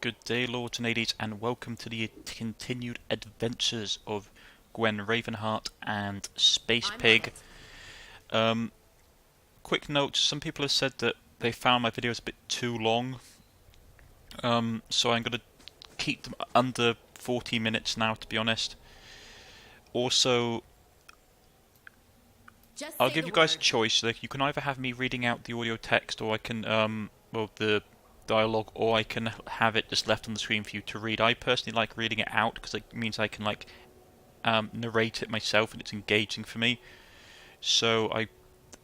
Good day, lords and ladies, and welcome to the continued adventures of Gwen Ravenheart and Space Pig. Quick note, some people have said that they found my videos a bit too long, so I'm going to keep them under 40 minutes now, to be honest. Also, I'll give you guys a choice. Like, you can either have me reading out the audio text, or I can, the dialogue, or I can have it just left on the screen for you to read. I personally like reading it out because it means I can narrate it myself and it's engaging for me. So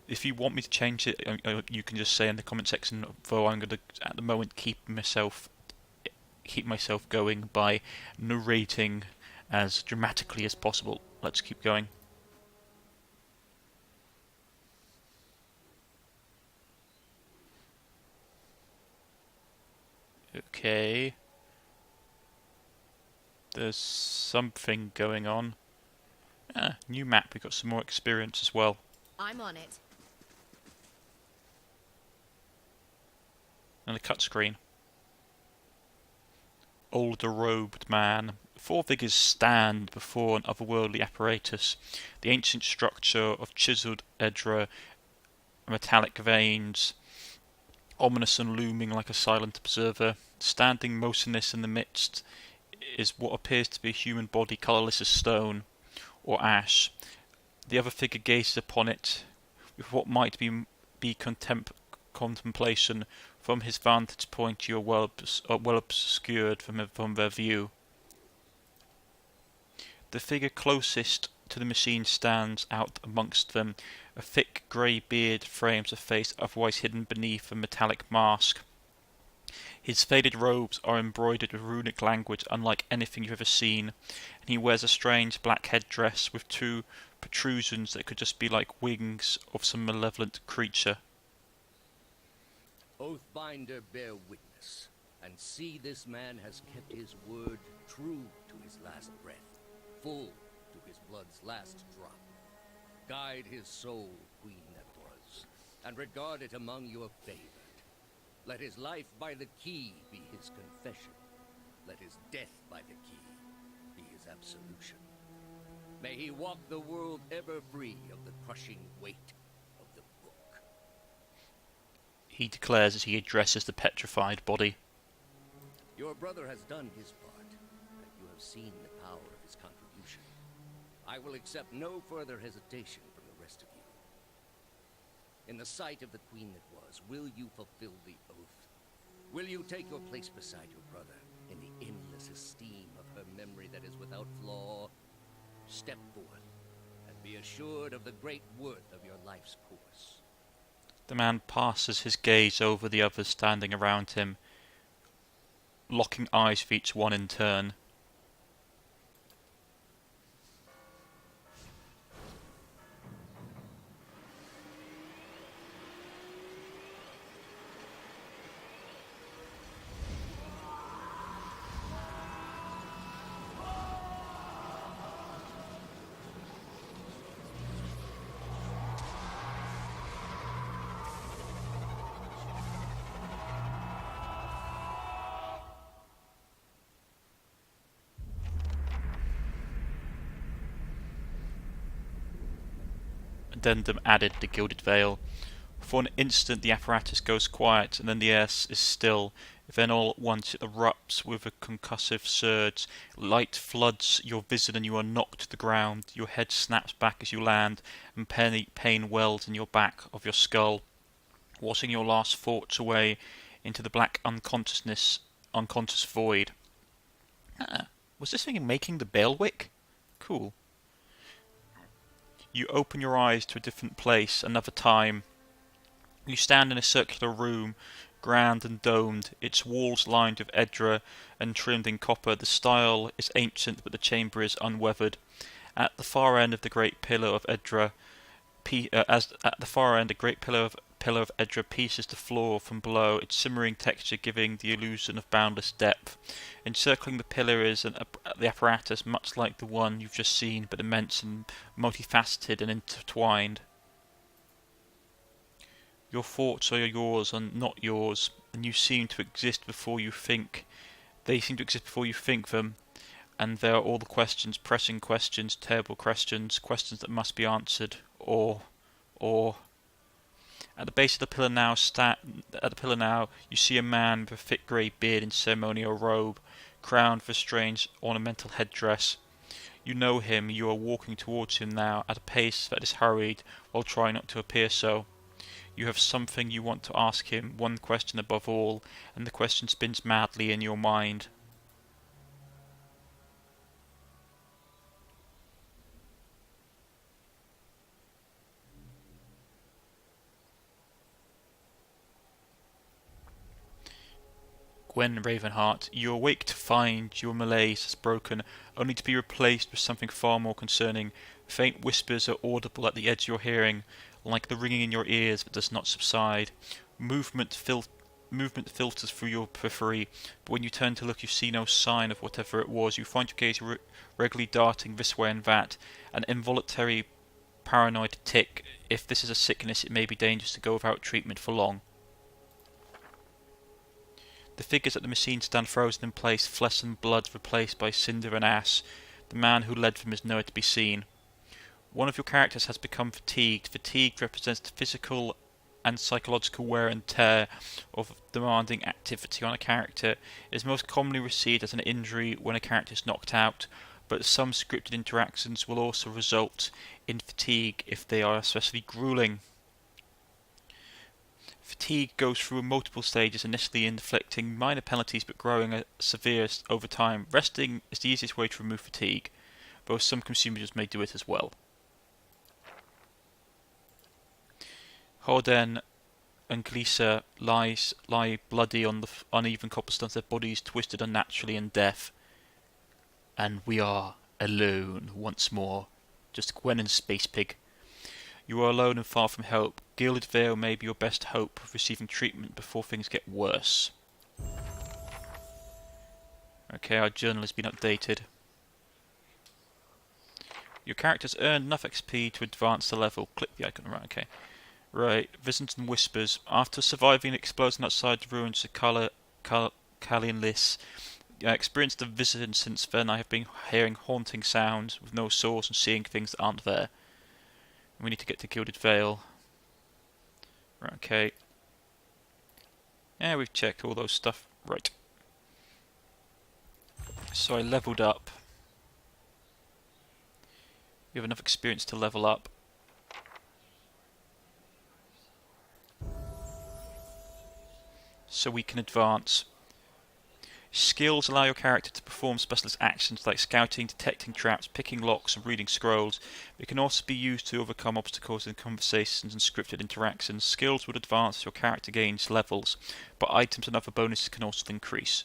if you want me to change it, you can just say in the comment section. Though I'm going to at the moment keep myself going by narrating as dramatically as possible. Let's keep going. Okay. There's something going on. New map, we've got some more experience as well. I'm on it. And a cut screen. Older robed man. 4 figures stand before an otherworldly apparatus. The ancient structure of chiseled edra, metallic veins, ominous and looming like a silent observer. Standing motionless in the midst is what appears to be a human body, colourless as stone or ash. The other figure gazes upon it with what might be contemplation. From his vantage point, you are well obscured from their view. The figure closest to the machine stands out amongst them. A thick grey beard frames a face otherwise hidden beneath a metallic mask. His faded robes are embroidered with runic language unlike anything you've ever seen, and he wears a strange black headdress with 2 protrusions that could just be like wings of some malevolent creature. Oathbinder, bear witness, and see this man has kept his word true to his last breath, full to his blood's last drop. Guide his soul, queen that was, and regard it among your favored. Let his life by the key be his confession. Let his death by the key be his absolution. May he walk the world ever free of the crushing weight of the book. He declares as he addresses the petrified body. Your brother has done his part, and you have seen the power of his contribution. I will accept no further hesitation from the rest of you. In the sight of the queen that was, will you fulfill the oath? Will you take your place beside your brother in the endless esteem of her memory that is without flaw? Step forth, and be assured of the great worth of your life's course. The man passes his gaze over the others standing around him, locking eyes for each one in turn. Addendum added, the gilded veil. For an instant the apparatus goes quiet, and then the air is still. Then all at once it erupts with a concussive surge. Light floods your vision and you are knocked to the ground. Your head snaps back as you land, and pain wells in your back of your skull, washing your last thoughts away into the black unconscious void. Was this thing making the bailiwick? Cool. You open your eyes to a different place, another time. You stand in a circular room, grand and domed, its walls lined with edra and trimmed in copper. The style is ancient, but the chamber is unweathered. At the far end of the great pillar of edra, a great pillar of edra pieces the floor from below, its simmering texture giving the illusion of boundless depth. Encircling the pillar is the apparatus, much like the one you've just seen, but immense and multifaceted and intertwined. Your thoughts are yours and not yours, and you seem to exist before you think, They seem to exist before you think them, and there are all the questions, pressing questions, terrible questions, questions that must be answered, or. At the base of the pillar now, you see a man with a thick grey beard in ceremonial robe, crowned with a strange ornamental headdress. You know him. You are walking towards him now at a pace that is hurried, while trying not to appear so. You have something you want to ask him, one question above all, and the question spins madly in your mind. Gwen Ravenheart, you awake to find your malaise has broken, only to be replaced with something far more concerning. Faint whispers are audible at the edge of your hearing, like the ringing in your ears that does not subside. Movement filters through your periphery, but when you turn to look you see no sign of whatever it was. You find your gaze regularly darting this way and that, an involuntary paranoid tick. If this is a sickness, it may be dangerous to go without treatment for long. The figures at the machine stand frozen in place, flesh and blood replaced by cinder and ash. The man who led them is nowhere to be seen. One of your characters has become fatigued. Fatigue represents the physical and psychological wear and tear of demanding activity on a character. It is most commonly received as an injury when a character is knocked out, but some scripted interactions will also result in fatigue if they are especially grueling. Fatigue goes through multiple stages, initially inflicting minor penalties but growing severe over time. Resting is the easiest way to remove fatigue, though some consumers may do it as well. Horden and Glisa lie bloody on the uneven cobblestones, their bodies twisted unnaturally in death. And we are alone once more. Just Gwen and Space Pig. You are alone and far from help. Gilded Veil may be your best hope of receiving treatment before things get worse. Okay, our journal has been updated. Your characters earn enough XP to advance the level. Click the icon. Right, okay. Right, Visions and Whispers. After surviving an explosion outside the ruins of Kalianlis, I experienced a vision. Since then I have been hearing haunting sounds with no source and seeing things that aren't there. We need to get to Gilded Veil. Right, okay. Yeah, we've checked all those stuff. Right. So I leveled up. We have enough experience to level up. So we can advance. Skills allow your character to perform specialist actions like scouting, detecting traps, picking locks and reading scrolls. It can also be used to overcome obstacles in conversations and scripted interactions. Skills would advance as your character gains levels, but items and other bonuses can also increase.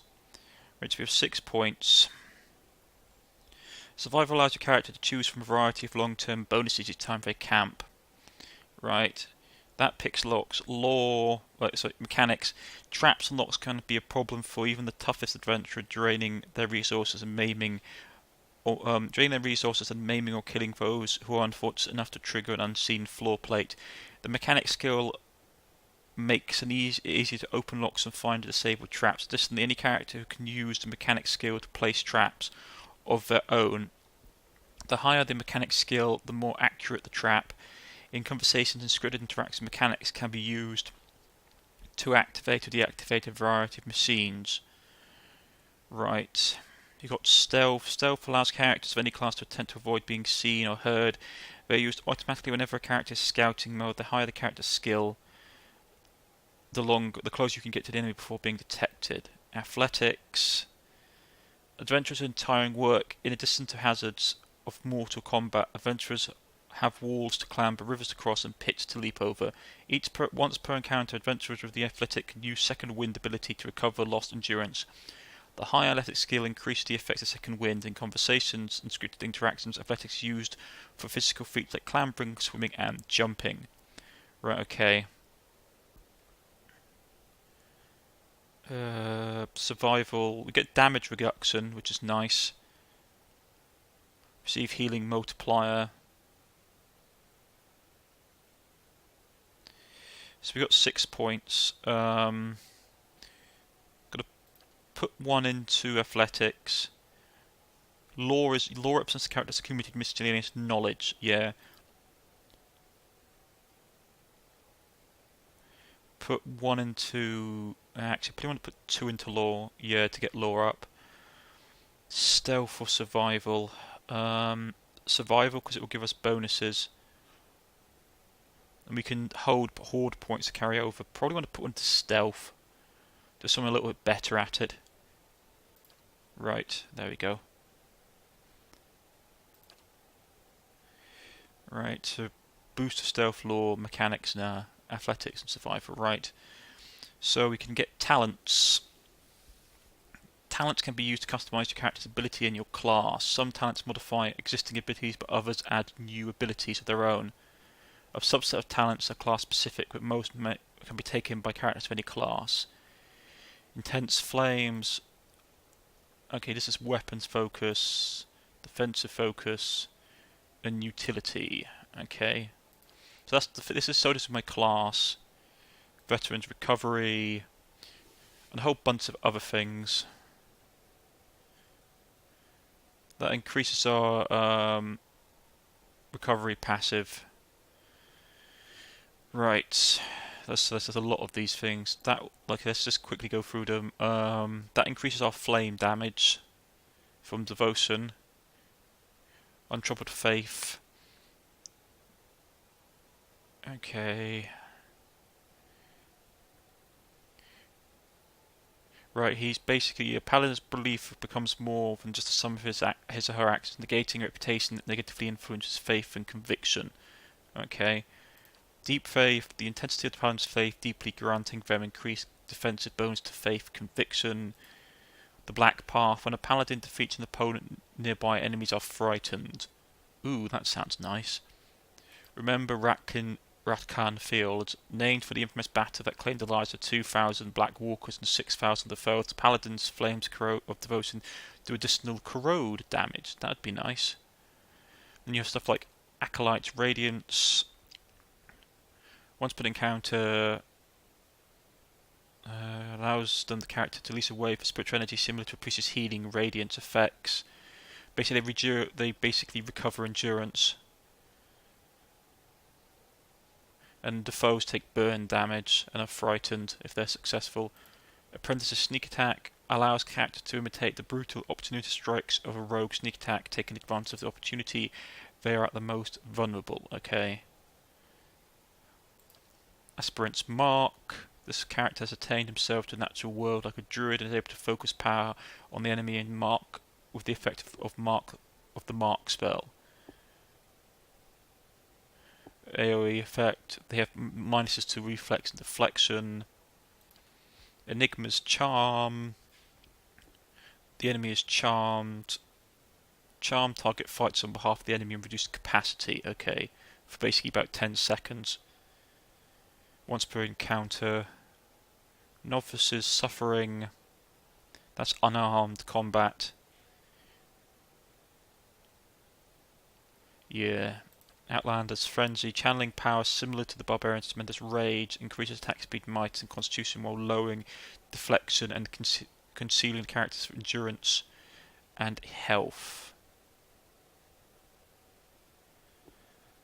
Right, so we have 6 points. Survival allows your character to choose from a variety of long-term bonuses each time they camp. Right. That picks locks. Mechanics. Traps and locks can be a problem for even the toughest adventurer, draining their resources and maiming or killing those who are unfortunate enough to trigger an unseen floor plate. The mechanic skill makes it easier to open locks and find and disable traps. Additionally, any character who can use the mechanic skill to place traps of their own. The higher the mechanic skill, the more accurate the trap. In conversations and scripted interaction, mechanics can be used to activate or deactivate a variety of machines. Right. You've got Stealth. Stealth allows characters of any class to attempt to avoid being seen or heard. They're used automatically whenever a character is scouting mode. The higher the character's skill, the closer you can get to the enemy before being detected. Athletics. Adventurers in tiring work. In addition to hazards of mortal combat, adventurers have walls to climb, rivers to cross, and pits to leap over. Once per encounter, adventurers with the athletic can use second wind ability to recover lost endurance. The high athletic skill increases the effects of second wind. In conversations and scripted interactions, athletics used for physical feats like clambering, swimming, and jumping. Right, okay. Survival. We get damage reduction, which is nice. Receive healing multiplier. So we got 6 points. Got to put 1 into athletics. Lore represents the character's accumulated miscellaneous knowledge. Yeah. Put 1 into... Actually, I probably want to put 2 into lore. Yeah, to get lore up. Stealth or survival. Survival, because it will give us bonuses. And we can hold horde points to carry over. Probably want to put 1 into stealth. Do something a little bit better at it. Right, there we go. Right, so boost of stealth, lore, mechanics, athletics and survival. Right, so we can get talents. Talents can be used to customize your character's ability in your class. Some talents modify existing abilities, but others add new abilities of their own. A subset of talents are class specific, but most can be taken by characters of any class. Intense flames. Okay, this is weapons focus, defensive focus, and utility. Okay, so this is my class. Veterans recovery, and a whole bunch of other things. That increases our recovery passive. Right, there's a lot of these things. Let's just quickly go through them. That increases our flame damage from devotion. Untroubled faith. Okay. Right, he's basically a paladin's belief becomes more than just the sum of his or her actions, negating reputation that negatively influences faith and conviction. Okay. Deep faith, the intensity of the paladin's faith deeply granting them increased defensive bonus to faith conviction. The black path, when a paladin defeats an opponent, nearby enemies are frightened. Ooh, that sounds nice. Remember Ratkan Field, named for the infamous battle that claimed the lives of 2,000 Black Walkers and 6,000 of the foes. The Paladin's flames of devotion do additional corrode damage. That'd be nice. And you have stuff like Acolyte's Radiance. Once per encounter, allows the character to release a wave of spiritual energy similar to a priest's healing radiance effects. Basically, they basically recover endurance. And the foes take burn damage and are frightened if they're successful. Apprentice's sneak attack allows character to imitate the brutal opportunity strikes of a rogue sneak attack, taking advantage of the opportunity they are at the most vulnerable. Okay. Aspirant's mark. This character has attained himself to the natural world like a druid and is able to focus power on the enemy and mark with the effect of the mark spell. AoE effect. They have minuses to reflex and deflection. Enigma's charm. The enemy is charmed. Charm target fights on behalf of the enemy and reduced capacity. Okay, for basically about 10 seconds. Once per encounter. Novice's suffering. That's unarmed combat. Yeah. Outlander's Frenzy, channeling power similar to the Barbarian's Tremendous Rage, increases attack speed, might, and constitution while lowering deflection and concealing characters' endurance and health.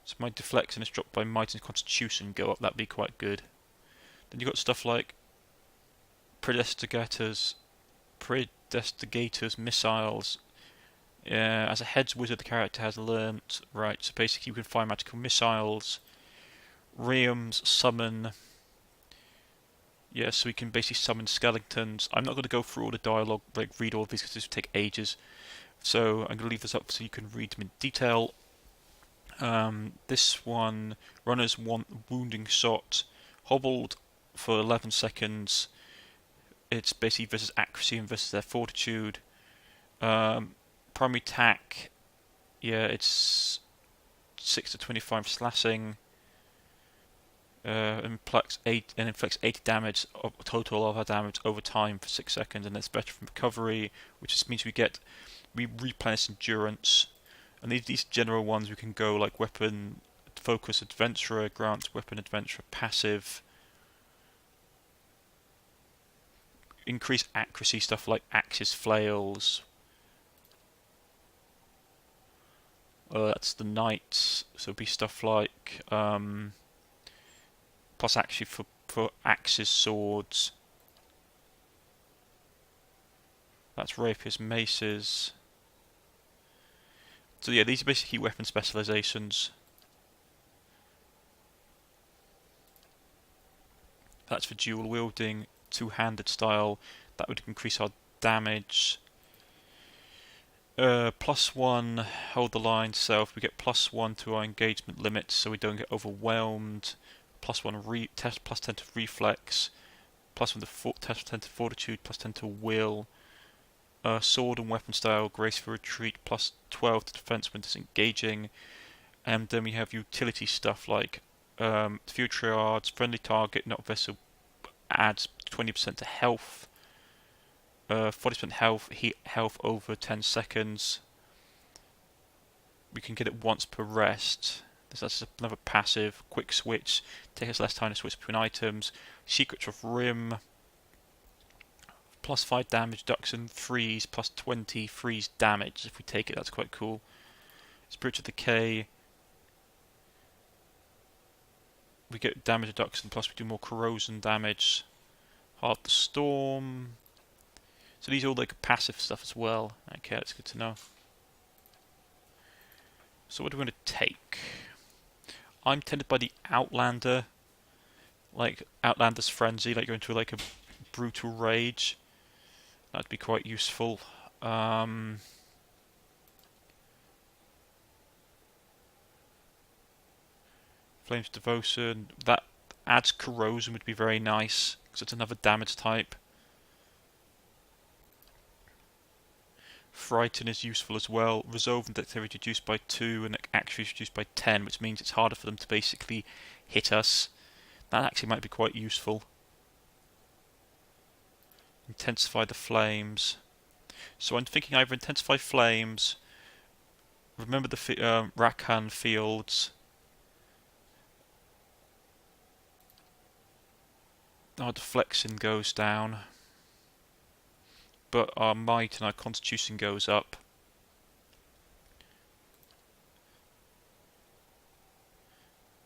So my deflection is dropped by might and constitution go up, that'd be quite good. Then you've got stuff like Prestigators, missiles. As a heads wizard, the character has learnt, right, so basically you can fire magical missiles, realms, summon, so we can basically summon skeletons. I'm not going to go through all the dialogue, read all of these because this would take ages, so I'm going to leave this up so you can read them in detail. This one, runners want wounding shot, hobbled for 11 seconds, it's basically versus accuracy and versus their fortitude. Primary attack, it's 6 to 25 slashing, inflicts 80 damage, total of our damage over time for 6 seconds, and it's better from recovery, which just means we replenish endurance. And these general ones we can go like weapon focus adventurer, grants weapon adventurer passive. increase accuracy stuff like axes, flails. That's the knights, so it'll be stuff like plus actually for axes, swords. That's rapiers, maces. So yeah, these are basically weapon specializations. That's for dual wielding, two-handed style. That would increase our damage. +1, hold the line self. We get +1 to our engagement limit, so we don't get overwhelmed. +1 +10 to reflex. +1 to +10 to fortitude. +10 to will. Sword and weapon style, graceful retreat. +12 to defense when disengaging. And then we have utility stuff like few triads, friendly target, not vessel, adds 20% to health. 40% health, health over 10 seconds. We can get it once per rest. That's another passive. Quick switch, take us less time to switch between items. Secrets of Rim. +5 damage reduction, freeze, +20 freeze damage. If we take it, that's quite cool. Spiritual Decay. We get damage reduction, plus we do more corrosion damage. Heart the Storm. So these are all like passive stuff as well. Okay, that's good to know. So what do we want to take? I'm tempted by the Outlander. Like Outlander's Frenzy, like going into like a brutal rage. That'd be quite useful. Flames Devotion. That adds corrosion, would be very nice, because it's another damage type. Frighten is useful as well. Resolve and dexterity reduced by 2 and accuracy reduced by 10, which means it's harder for them to basically hit us. That actually might be quite useful. Intensify the flames. So I'm thinking either intensify flames, remember the Rakan fields. Our deflection goes down, but our might and our constitution goes up.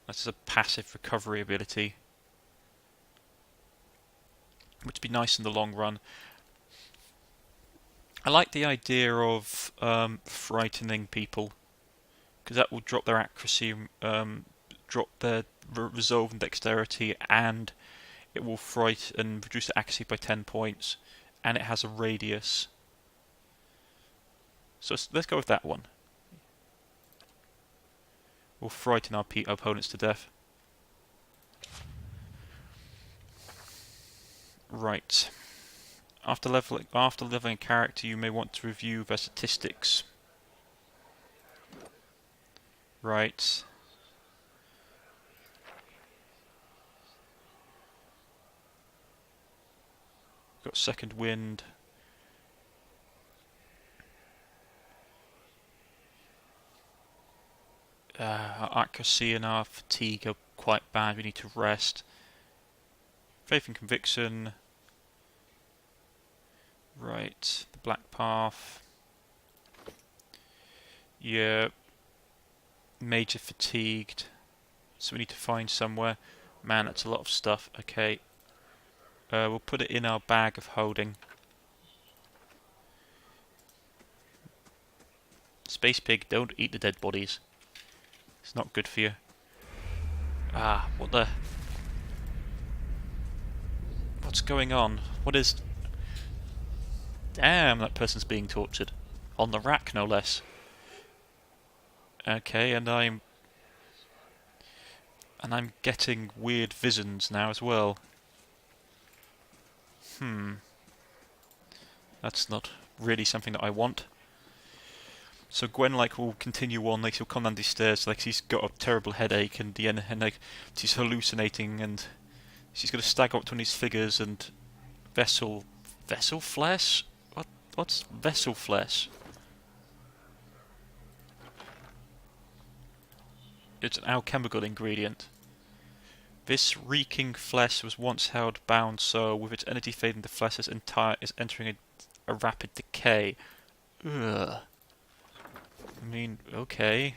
That's a passive recovery ability, which would be nice in the long run. I like the idea of frightening people, because that will drop their accuracy, drop their resolve and dexterity, and it will frighten and reduce the accuracy by 10 points, and it has a radius. So let's go with that one. We'll frighten our opponents to death. Right. After leveling a character, you may want to review their statistics. Right. Got second wind. Our accuracy and our fatigue are quite bad. We need to rest. Faith and conviction. Right, the black path. Yeah, major fatigued. So we need to find somewhere. Man, that's a lot of stuff. Okay. We'll put it in our bag of holding. Space pig, don't eat the dead bodies. It's not good for you. Ah, what the... What's going on? What is... Damn, that person's being tortured. On the rack, no less. Okay, and I'm getting weird visions now as well. That's not really something that I want. So Gwen will continue on, she'll come down these stairs, she's got a terrible headache, and she's hallucinating, and she's going to stagger up to one of these figures, and vessel flesh? What's vessel flesh? It's an alchemical ingredient. This reeking flesh was once held bound, so with its energy fading, the flesh is entering a rapid decay. Ugh. I mean, okay.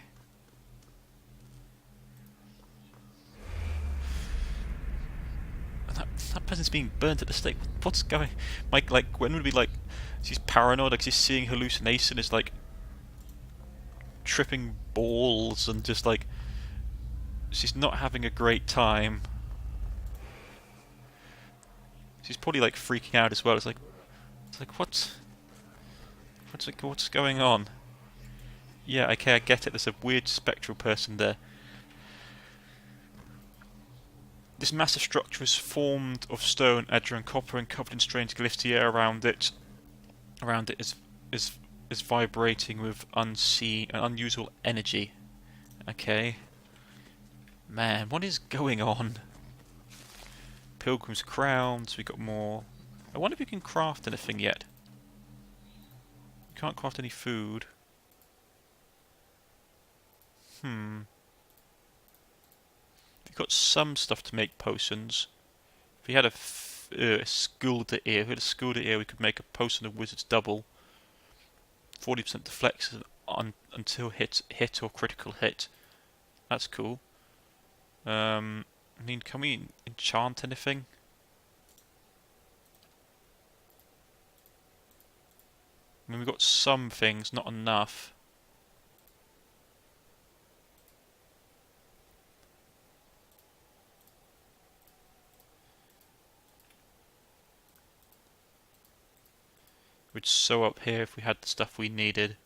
And that person's being burnt at the stake. What's going? Like, when would we like? She's paranoid, like she's seeing hallucination. Is like tripping balls and just like she's not having a great time. She's probably like freaking out as well. It's like what's going on? Yeah, okay, I get it. There's a weird spectral person there. This massive structure is formed of stone, edger, and copper, and covered in strange glyphs. The air around it is vibrating with unseen and unusual energy. Okay. Man, what is going on? Pilgrim's crowns. We got more. I wonder if we can craft anything yet. We can't craft any food. We've got some stuff to make potions. If we had a Skulder ear, we could make a potion of Wizard's Double. 40% deflex until hit or critical hit. That's cool. I mean, can we enchant anything? I mean, we've got some things, not enough. We'd sew up here if we had the stuff we needed.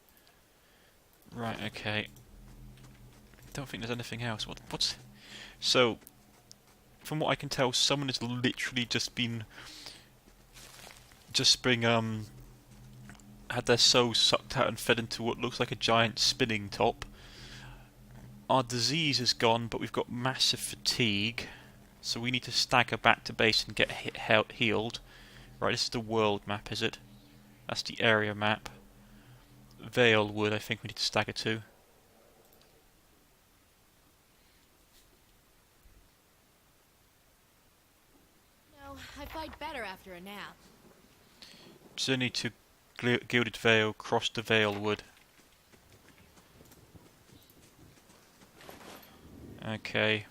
Right, okay. Don't think there's anything else. What's... So, from what I can tell, someone has literally just been had their soul sucked out and fed into what looks like a giant spinning top. Our disease is gone, but we've got massive fatigue, so we need to stagger back to base and get healed. Right, this is the world map, is it? That's the area map. Valewood, I think we need to stagger to. No, I fight better after a nap. Journey to Gilded Vale, cross the Valewood. Okay.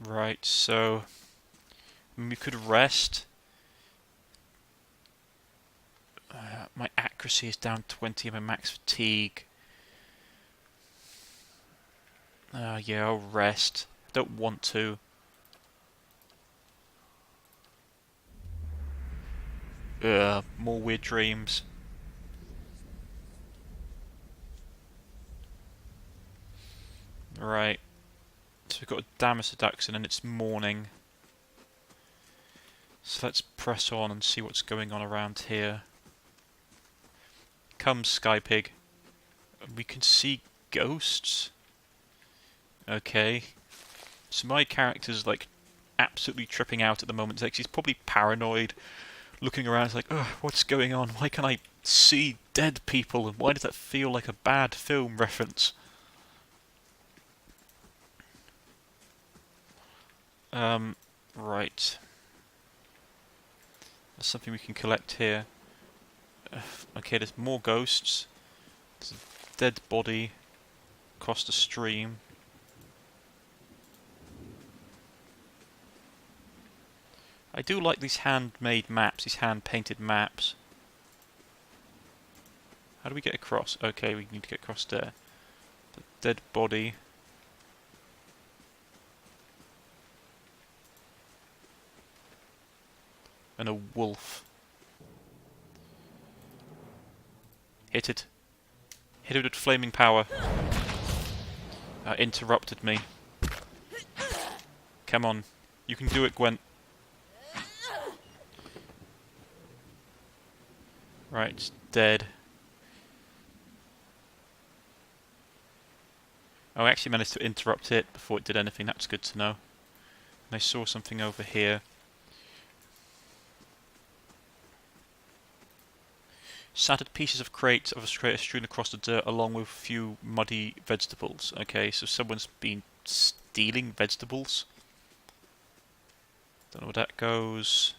Right, so we could rest. My accuracy is down 20 and my max fatigue. Yeah, I'll rest. Don't want to. More weird dreams. Right. So we've got a damage seduction and it's morning. So let's press on and see what's going on around here. Come, Sky Pig. We can see ghosts. Okay. So my character's like absolutely tripping out at the moment. Like she's probably paranoid, looking around. It's like, ugh, what's going on? Why can I see dead people? And why does that feel like a bad film reference? Right. There's something we can collect here. Okay, there's more ghosts. There's a dead body across the stream. I do like these handmade maps, these hand-painted maps. How do we get across? Okay, we need to get across there. The dead body. And a wolf. Hit it. Hit it with flaming power. Interrupted me. Come on. You can do it, Gwent. Right, it's dead. Oh, I actually managed to interrupt it before it did anything. That's good to know. And I saw something over here. Shattered pieces of crates of a crate are strewn across the dirt along with a few muddy vegetables. Okay, so someone's been stealing vegetables. Don't know where that goes.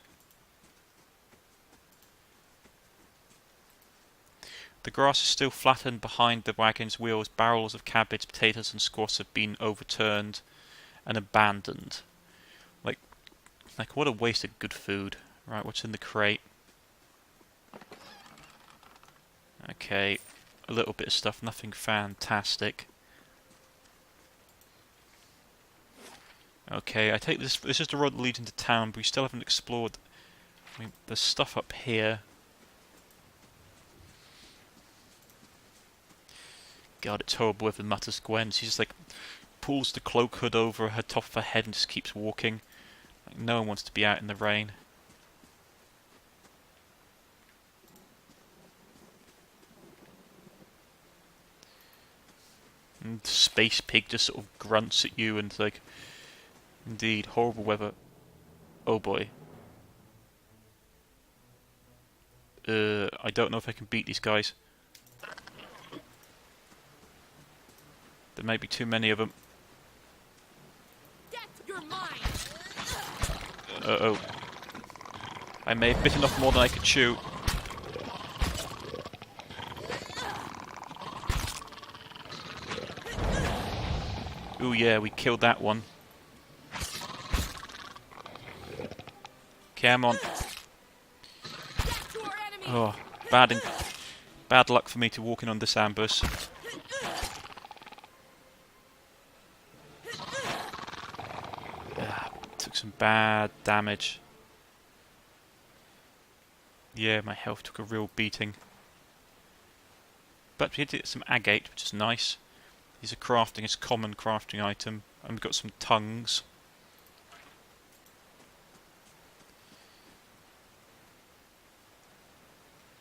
The grass is still flattened behind the wagon's wheels. Barrels of cabbage, potatoes and squash have been overturned and abandoned. Like what a waste of good food. Right, what's in the crate? Okay, a little bit of stuff, nothing fantastic. Okay, I take this is the road that leads into town, but we still haven't explored. I mean, there's stuff up here. God, it's horrible with the mutters Gwen. She just like pulls the cloak hood over her top of her head and just keeps walking. Like no one wants to be out in the rain. And the space pig just sort of grunts at you and like, indeed, horrible weather. Oh boy. I don't know if I can beat these guys. There may be too many of them. Uh-oh. I may have bitten off more than I could chew. Ooh yeah, we killed that one. Come on. Oh, bad luck for me to walk in on this ambush. Took some bad damage. Yeah, my health took a real beating. But we did get some agate, which is nice. These are crafting, it's a common crafting item. And we've got some tongues.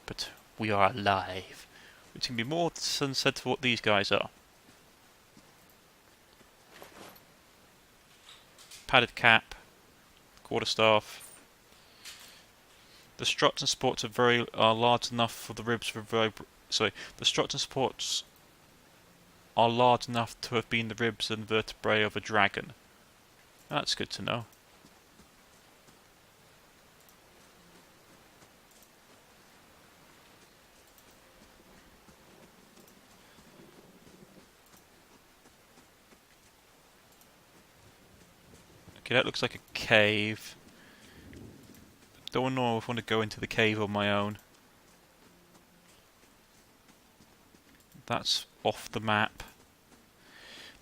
But we are alive. Which can be more said to what these guys are. Padded cap. Quarterstaff. The struts and supports are large enough for the ribs for the struts and supports are large enough to have been the ribs and vertebrae of a dragon. That's good to know. Okay, that looks like a cave. Don't know if I want to go into the cave on my own. That's off the map.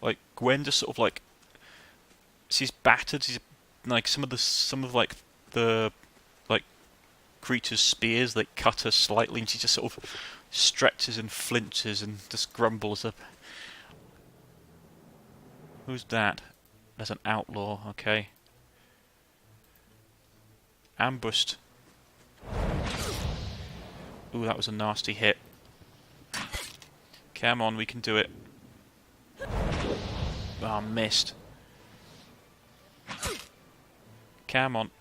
Like Gwen just sort of like she's battered. She's like some of the creature's spears like cut her slightly, and she just sort of stretches and flinches and just grumbles up. Who's that? That's an outlaw. Okay. Ambushed. Ooh, that was a nasty hit. Come on, we can do it. Oh, missed. Come on.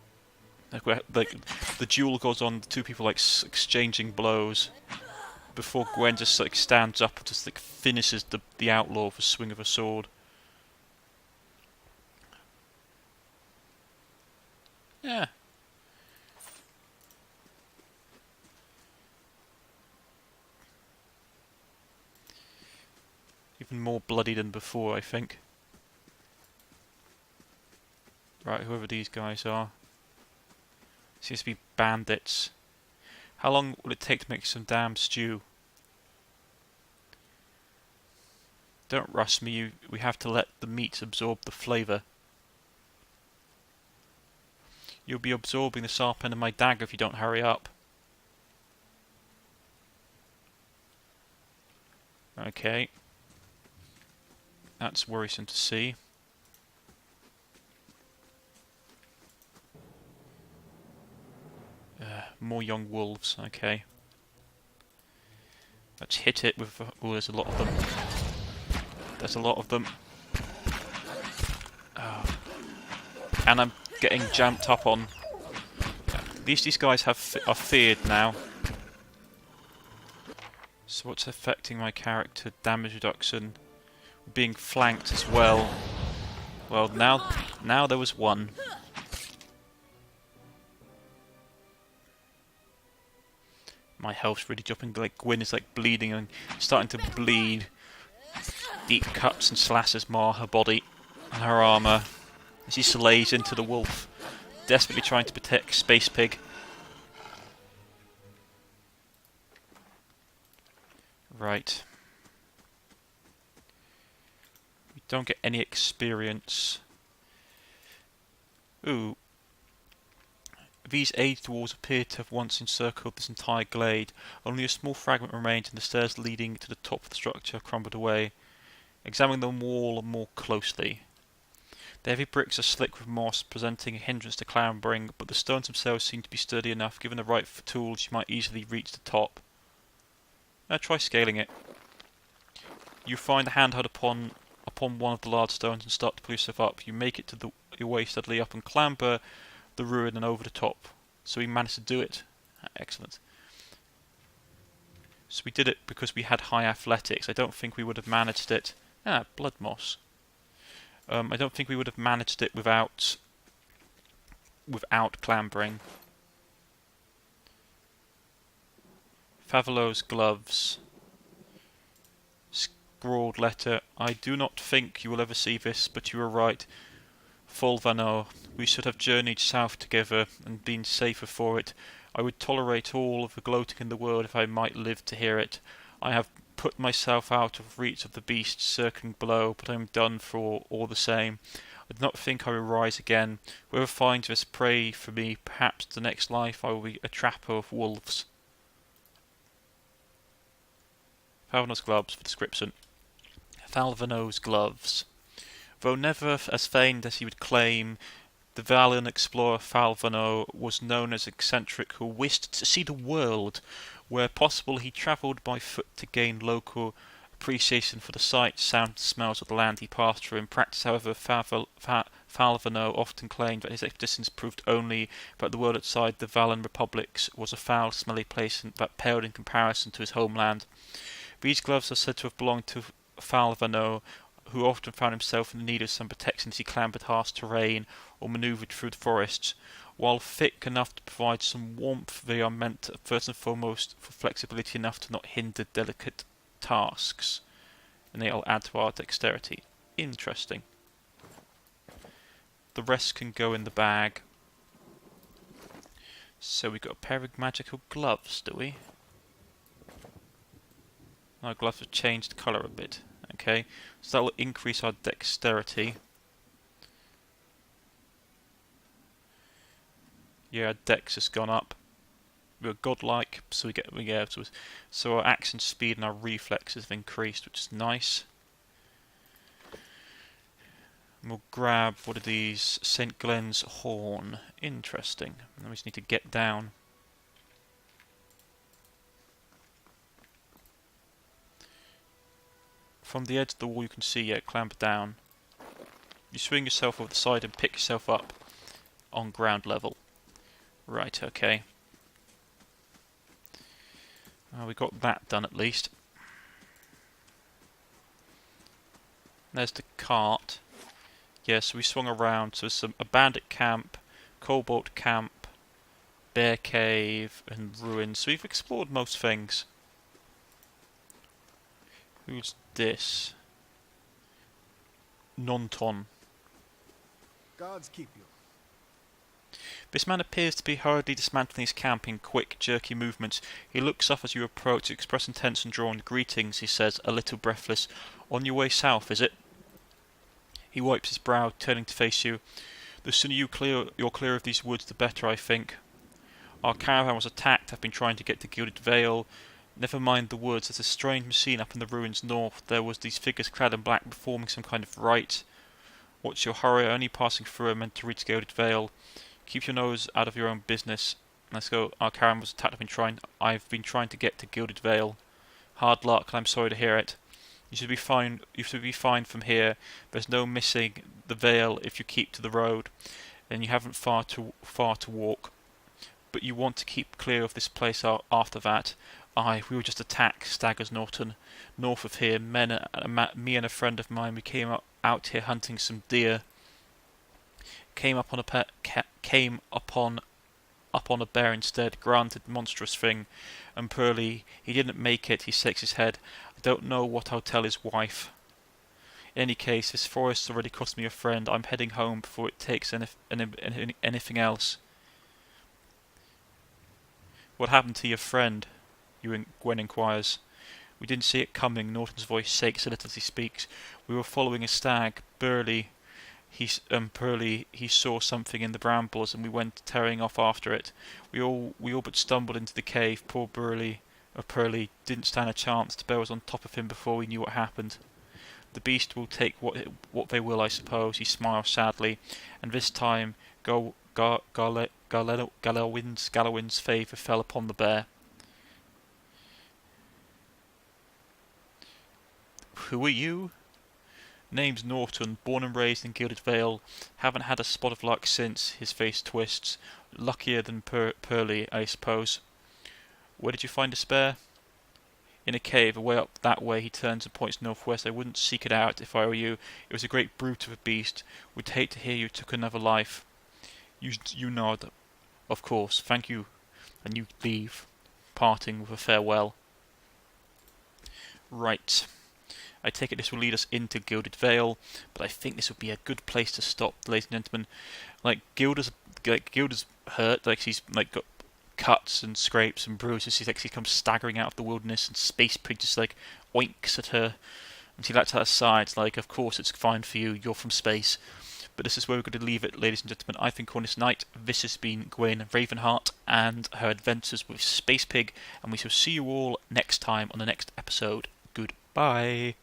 Like the duel goes on, the two people like exchanging blows before Gwen just like stands up and just like finishes the outlaw with a swing of a sword. Yeah. Even more bloody than before, I think. Right, whoever these guys are. Seems to be bandits. How long will it take to make some damn stew? Don't rush me, we have to let the meat absorb the flavour. You'll be absorbing the sharp end of my dagger if you don't hurry up. Okay. That's worrisome to see. More young wolves, okay. Let's hit it with... oh, there's a lot of them. There's a lot of them. Oh. And I'm getting jumped up on. These guys are feared now. So what's affecting my character? Damage reduction. Being flanked as well. Well, now there was one. My health's really dropping. Like Gwyn is like bleeding and starting to bleed. Deep cuts and slashes mar her body and her armour as she slays into the wolf, desperately trying to protect Space Pig. Right. We don't get any experience. Ooh. These aged walls appear to have once encircled this entire glade. Only a small fragment remains, and the stairs leading to the top of the structure crumbled away. Examine the wall more closely. The heavy bricks are slick with moss, presenting a hindrance to clambering, but the stones themselves seem to be sturdy enough. Given the right tools, you might easily reach the top. Try scaling it. You find a handhold upon one of the large stones and start to pull yourself up. You make it to your way steadily up and clamber the ruin and over the top. So we managed to do it. Excellent. So we did it because we had high athletics. I don't think we would have managed it. Blood moss. I don't think we would have managed it without clambering. Favelo's gloves. Scrawled letter. I do not think you will ever see this, but you are right. Fulvano, we should have journeyed south together and been safer for it. I would tolerate all of the gloating in the world if I might live to hear it. I have put myself out of reach of the beasts circling below, but I am done for all the same. I do not think I will rise again. Whoever finds this prey for me, perhaps the next life I will be a trapper of wolves. Falvano's gloves for description. Falvano's gloves. Though never as famed as he would claim, the valiant explorer Falvano was known as eccentric who wished to see the world. Where possible, he travelled by foot to gain local appreciation for the sights, sounds, and smells of the land he passed through. In practice, however, Falvano often claimed that his expeditions proved only that the world outside the Valan republics was a foul, smelly place that paled in comparison to his homeland. These gloves are said to have belonged to Falvano, who often found himself in need of some protection as he clambered harsh terrain or manoeuvred through the forests. While thick enough to provide some warmth, they are meant first and foremost for flexibility enough to not hinder delicate tasks, and they'll add to our dexterity. Interesting. The rest can go in the bag. So we've got a pair of magical gloves, do we? Our gloves have changed colour a bit. Okay, so that will increase our dexterity. Yeah, our dex has gone up. We're godlike, so so our action speed and our reflexes have increased, which is nice. And we'll grab what are these? St. Glenn's horn. Interesting. And we just need to get down. From the edge of the wall you can see, clamber down. You swing yourself over the side and pick yourself up on ground level. Right, okay. We got that done at least. There's the cart. Yes, we swung around. So there's a bandit camp, kobold camp, bear cave, and ruins. So we've explored most things. Who's this? Nonton. Gods keep you. This man appears to be hurriedly dismantling his camp in quick, jerky movements. He looks up as you approach, expressing tense and drawn. Greetings, he says, a little breathless. On your way south, is it? He wipes his brow, turning to face you. The sooner you're clear of these woods, the better, I think. Our caravan was attacked. I've been trying to get to Gilded Vale. Never mind the woods. There's a strange machine up in the ruins north. There was these figures clad in black performing some kind of rite. What's your hurry? Only passing through. I meant to reach Gilded Vale. Keep your nose out of your own business. Let's go. Our caravan was attacked. I've been trying to get to Gilded Vale. Hard luck, and I'm sorry to hear it. You should be fine. You should be fine from here. There's no missing the Vale if you keep to the road, and you haven't far to walk. But you want to keep clear of this place after that. Aye, we were just attacked, staggers Norton. North of here, me and a friend of mine, we came out here hunting some deer. Came upon a bear instead, granted monstrous thing. And Pearly, he didn't make it, he shakes his head. I don't know what I'll tell his wife. In any case, this forest's already cost me a friend. I'm heading home before it takes anything else. What happened to your friend? Gwen inquires. We didn't see it coming. Norton's voice shakes a little as he speaks. We were following a stag. Pearly, he saw something in the brambles, and we went tearing off after it. We all but stumbled into the cave. Poor Pearly didn't stand a chance. The bear was on top of him before we knew what happened. The beast will take what they will, I suppose. He smiles sadly, and this time Galawin's favour fell upon the bear. Who are you? Name's Norton, born and raised in Gilded Vale. Haven't had a spot of luck since. His face twists. Luckier than Pearly, I suppose. Where did you find a spear? In a cave, away up that way. He turns and points northwest. I wouldn't seek it out if I were you. It was a great brute of a beast. Would hate to hear you took another life. You nod. Of course, thank you. And you leave, parting with a farewell. Right. I take it this will lead us into Gilded Vale, but I think this would be a good place to stop, ladies and gentlemen. Gilda's hurt, she's got cuts and scrapes and bruises. She comes staggering out of the wilderness, and Space Pig just oinks at her, and she lets her aside. Of course it's fine for you. You're from space. But this is where we're going to leave it, ladies and gentlemen. I've been Cornish-Knight. This has been Gwen Ravenheart and her adventures with Space Pig, and we shall see you all next time on the next episode. Goodbye.